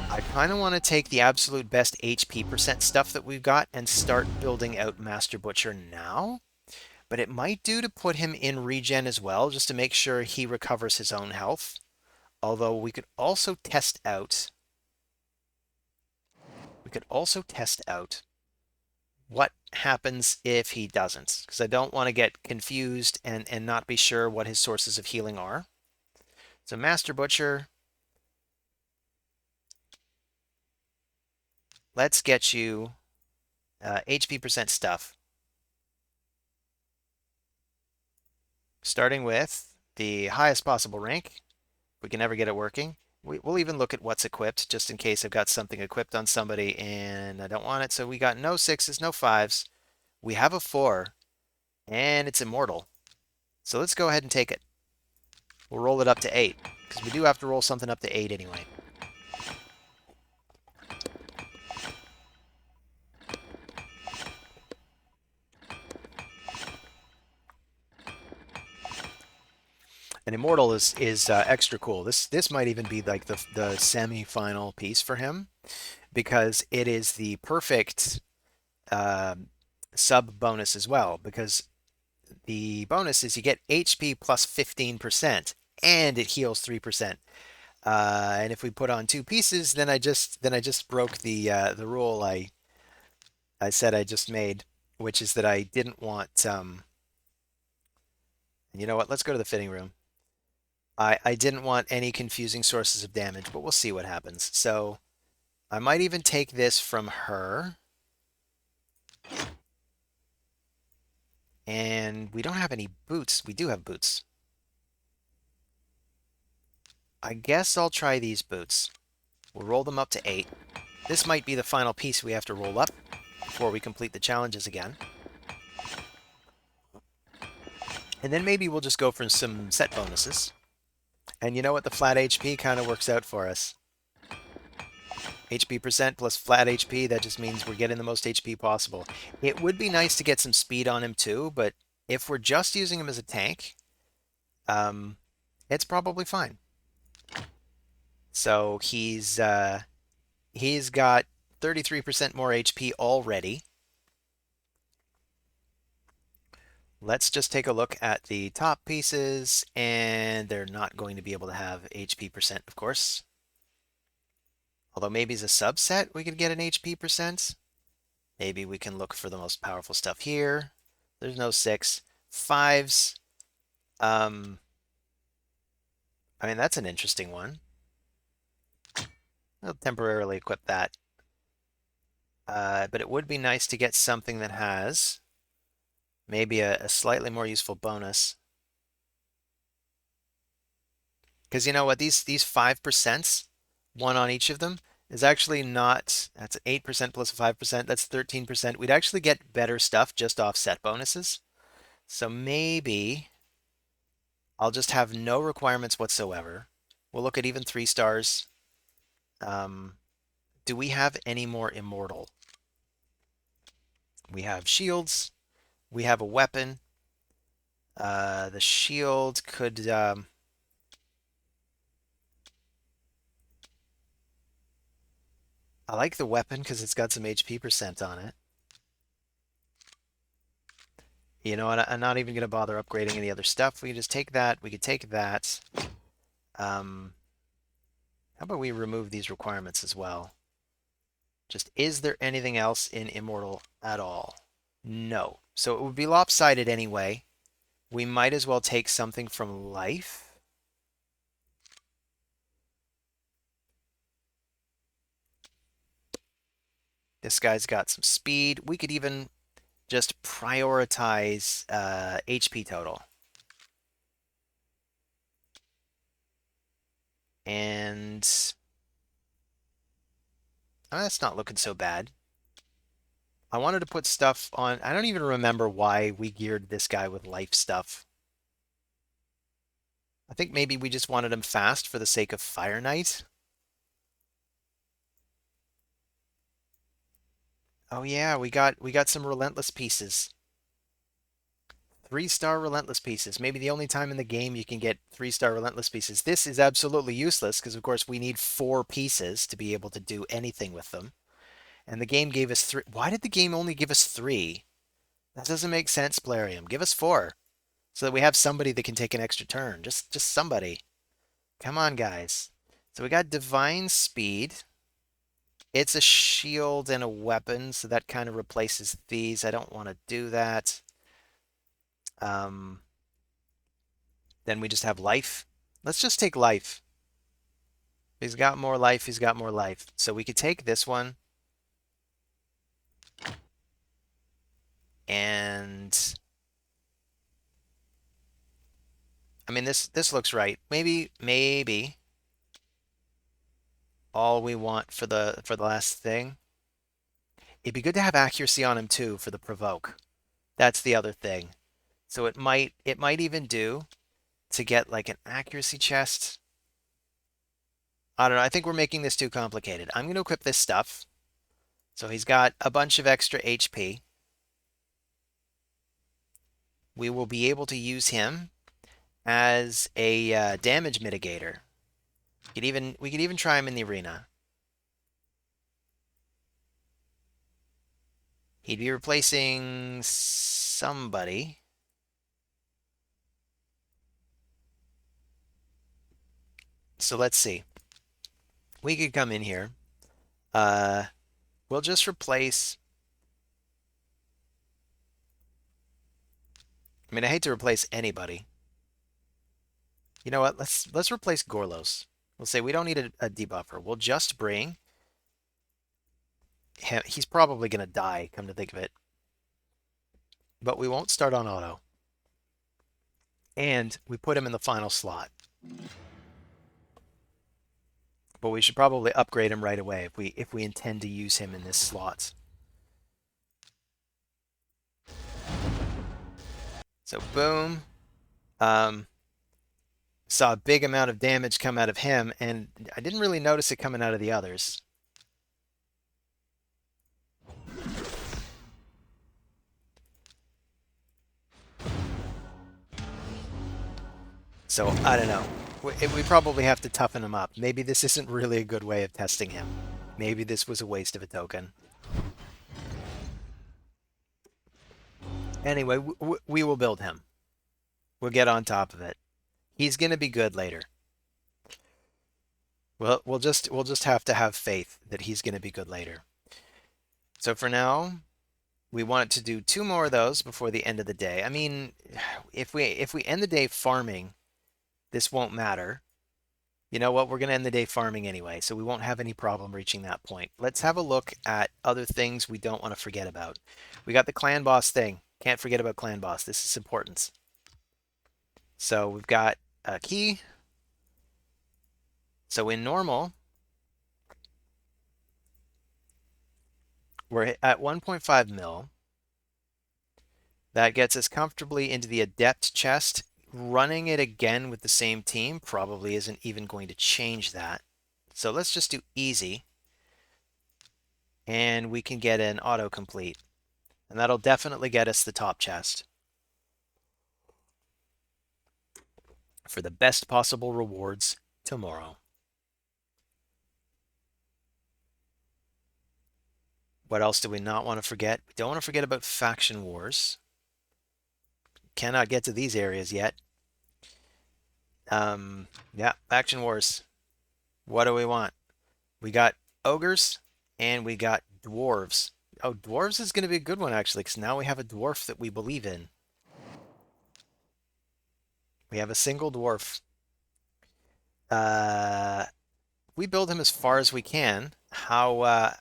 I kind of want to take the absolute best HP percent stuff that we've got and start building out Master Butcher now. But it might do to put him in regen as well, just to make sure he recovers his own health. Although we could also test out what happens if he doesn't, because I don't want to get confused and not be sure what his sources of healing are. So Master Butcher, let's get you HP percent stuff. Starting with the highest possible rank. We can never get it working. We'll even look at what's equipped, just in case I've got something equipped on somebody and I don't want it. So we got no 6s, no 5s. We have a 4, and it's immortal. So let's go ahead and take it. We'll roll it up to 8, because we do have to roll something up to 8 anyway. And immortal is extra cool. This might even be like the semi-final piece for him, because it is the perfect sub bonus as well, because the bonus is you get HP plus 15% and it heals 3%. And if we put on 2 pieces, then I just broke the rule I said I just made, which is that I didn't want you know what? Let's go to the fitting room. I didn't want any confusing sources of damage, but we'll see what happens. So I might even take this from her. And we don't have any boots. We do have boots. I guess I'll try these boots. We'll roll them up to 8. This might be the final piece we have to roll up before we complete the challenges again. And then maybe we'll just go for some set bonuses. And you know what? The flat HP kind of works out for us. HP percent plus flat HP, that just means we're getting the most HP possible. It would be nice to get some speed on him too, but if we're just using him as a tank, it's probably fine. So he's got 33% more HP already. Let's just take a look at the top pieces, and they're not going to be able to have HP percent, of course. Although maybe as a subset we could get an HP percent. Maybe we can look for the most powerful stuff here. There's no 6. 5s. I mean, that's an interesting one. I'll temporarily equip that. But it would be nice to get something that has maybe a slightly more useful bonus. Because you know what? These 5%, one on each of them, is actually not, that's 8% plus 5%, that's 13%. We'd actually get better stuff just off set bonuses. So maybe I'll just have no requirements whatsoever. We'll look at even 3 stars. Do we have any more immortal? We have shields. We have a weapon. The shield could. I like the weapon because it's got some HP percent on it. You know what? I'm not even going to bother upgrading any other stuff. We can just take that. We could take that. Um, how about we remove these requirements as well? Just is there anything else in Immortal at all? No. So it would be lopsided anyway. We might as well take something from life. This guy's got some speed. We could even just prioritize HP total. And that's not looking so bad. I wanted to put stuff on. I don't even remember why we geared this guy with life stuff. I think maybe we just wanted him fast for the sake of Fire Knight. Oh yeah, we got some relentless pieces. 3-star relentless pieces. Maybe the only time in the game you can get 3-star relentless pieces. This is absolutely useless because of course we need 4 pieces to be able to do anything with them. And the game gave us 3. Why did the game only give us 3? That doesn't make sense, Plarium. Give us 4 so that we have somebody that can take an extra turn. Just somebody. Come on, guys. So we got divine speed. It's a shield and a weapon, so that kind of replaces these. I don't want to do that. Um, then we just have life. Let's just take life. He's got more life. He's got more life. So we could take this one. And I mean, this looks right. Maybe all we want for the last thing. It'd be good to have accuracy on him too for the provoke. That's the other thing. So it might even do to get like an accuracy chest. I don't know. I think we're making this too complicated. I'm going to equip this stuff. So he's got a bunch of extra HP. We will be able to use him as a damage mitigator. We could even try him in the arena. He'd be replacing somebody. So let's see. We could come in here. Uh, we'll just replace. I mean, I hate to replace anybody. You know what? Let's replace Gorlos. We'll say we don't need a debuffer. We'll just bring him. He's probably going to die, come to think of it. But we won't start on auto. And we put him in the final slot. But we should probably upgrade him right away if we intend to use him in this slot. So boom. Saw a big amount of damage come out of him, and I didn't really notice it coming out of the others. So I don't know. We probably have to toughen him up. Maybe this isn't really a good way of testing him. Maybe this was a waste of a token. Anyway, we will build him. We'll get on top of it. He's going to be good later. Well, we'll just have to have faith that he's going to be good later. So for now, we want to do 2 more of those before the end of the day. I mean, if we end the day farming, this won't matter. You know what? We're going to end the day farming anyway, so we won't have any problem reaching that point. Let's have a look at other things we don't want to forget about. We got the clan boss thing. Can't forget about clan boss. This is important. So we've got a key. So in normal, we're at 1.5 mil. That gets us comfortably into the adept chest. Running it again with the same team probably isn't even going to change that. So let's just do easy. And we can get an autocomplete. And that'll definitely get us the top chest. for the best possible rewards tomorrow. What else do we not want to forget? We don't want to forget about faction wars. Cannot get to these areas yet. Yeah, faction wars. What do we want? We got ogres and we got dwarves. Oh, dwarves is going to be a good one actually, because now we have a dwarf that we believe in. We have a single dwarf. Uh, we build him as far as we can. How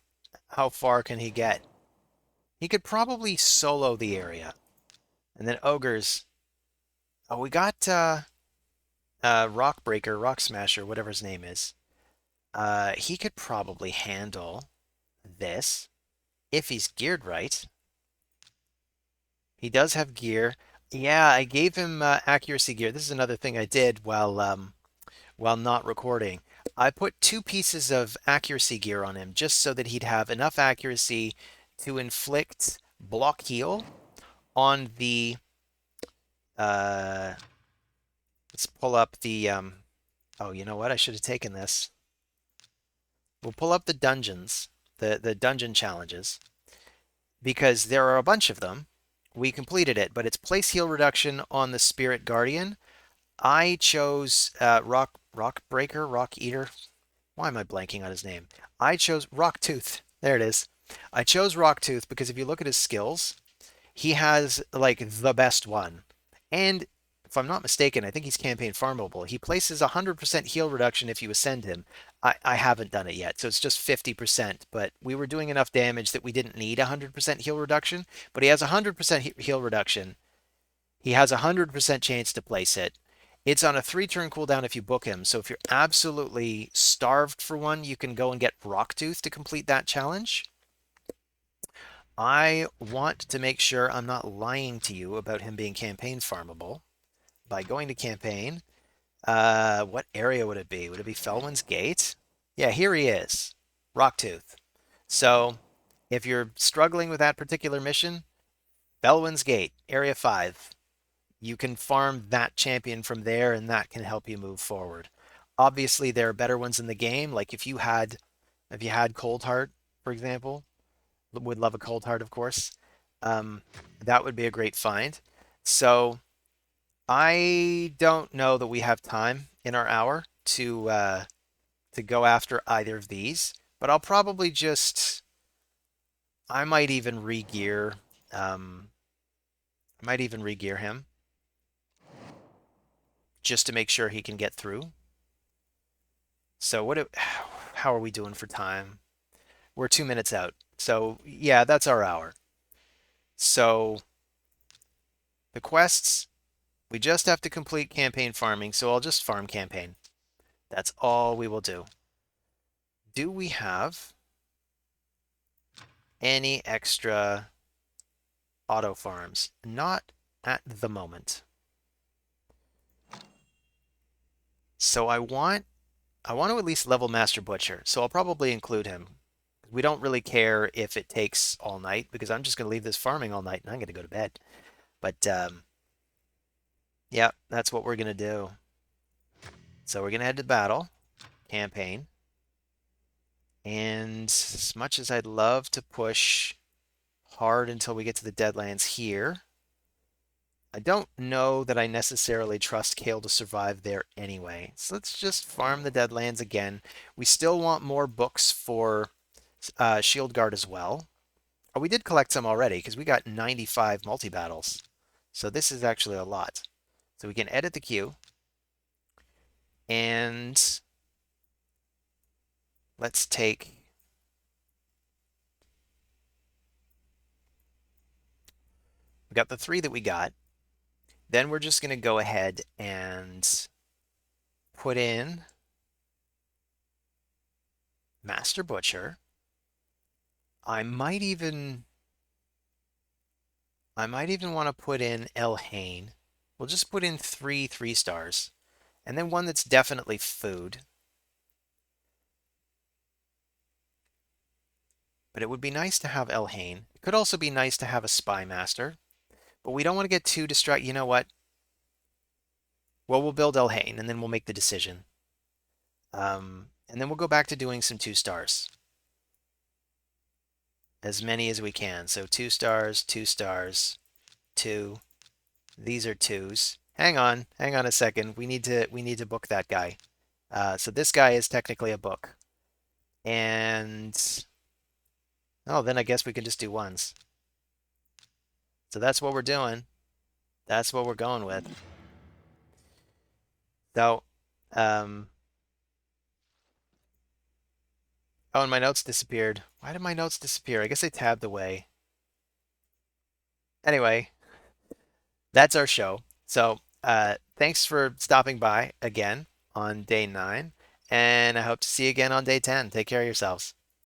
far can he get? He could probably solo the area. And then ogres. Oh, we got Rock Breaker, Rock Smasher, whatever his name is. He could probably handle this if he's geared right. He does have gear. Yeah, I gave him accuracy gear. This is another thing I did while not recording. I put 2 pieces of accuracy gear on him just so that he'd have enough accuracy to inflict block heal on the let's pull up the oh, you know what? I should have taken this. We'll pull up the dungeons, the dungeon challenges, because there are a bunch of them. We completed it, but it's place heal reduction on the Spirit Guardian. I chose Rock Breaker, Rock Eater. Why am I blanking on his name? I chose Rock Tooth. There it is. I chose Rock Tooth because if you look at his skills, he has like the best one. And if I'm not mistaken, I think he's campaign farmable. He places 100% heal reduction if you ascend him. I haven't done it yet, so it's just 50%, but we were doing enough damage that we didn't need 100% heal reduction, but he has 100% heal reduction. He has a 100% chance to place it. It's on a 3-turn cooldown if you book him, so if you're absolutely starved for one, you can go and get Rocktooth to complete that challenge. I want to make sure I'm not lying to you about him being campaign farmable. By going to campaign, what area would it be? Would it be Felwyn's Gate? Yeah, here he is, Rocktooth. So if you're struggling with that particular mission, Felwyn's Gate, Area 5. You can farm that champion from there, and that can help you move forward. Obviously, there are better ones in the game. Like if you had Cold Heart, for example, would love a Cold Heart, of course. That would be a great find. So I don't know that we have time in our hour to go after either of these, but I'll probably just I might even regear I might even regear him just to make sure he can get through. So how are we doing for time? We're 2 minutes out. So yeah, that's our hour. So the quests, we just have to complete campaign farming, so I'll just farm campaign. That's all we will do. Do we have any extra auto farms? Not at the moment. So I want to at least level Master Butcher, so I'll probably include him. We don't really care if it takes all night, because I'm just going to leave this farming all night and I'm going to go to bed. But yeah, that's what we're going to do. So we're going to head to battle, campaign. And as much as I'd love to push hard until we get to the Deadlands here, I don't know that I necessarily trust Kale to survive there anyway. So let's just farm the Deadlands again. We still want more books for Shield Guard as well. Oh, we did collect some already because we got 95 multi-battles. So this is actually a lot. So we can edit the queue. And let's take... We got the 3 that we got. Then we're just going to go ahead and put in Master Butcher. I might even want to put in El Hain. We'll just put in 3 3-stars. And then one that's definitely food. But it would be nice to have El Hain. It could also be nice to have a Spy Master. But we don't want to get too distracted. You know what? Well, we'll build El Hain, and then we'll make the decision. And then we'll go back to doing some 2 stars. As many as we can. So 2 stars, 2 stars, 2. These are 2s. Hang on a second. We need to book that guy. So this guy is technically a book. And oh, then I guess we can just do 1s. So that's what we're doing. That's what we're going with. So, oh, and my notes disappeared. Why did my notes disappear? I guess they tabbed away. Anyway, that's our show. So, thanks for stopping by again on day 9, and I hope to see you again on day 10. Take care of yourselves.